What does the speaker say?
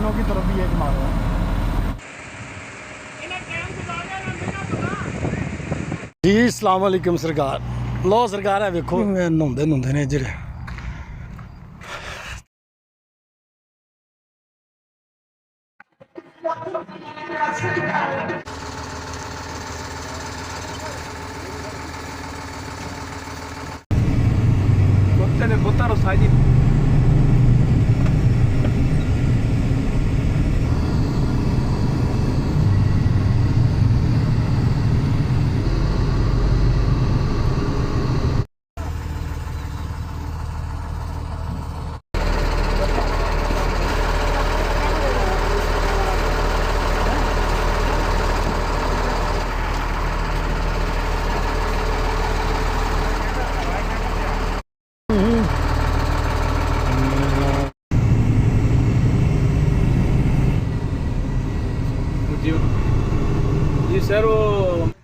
ट्रेनों की तरफ भी एक मारो है। जी अस्सलाम वालेकुम सरकार। लो सरकार है वेखो नहाते नुंदे ने इधर। Botaram o site. Disseram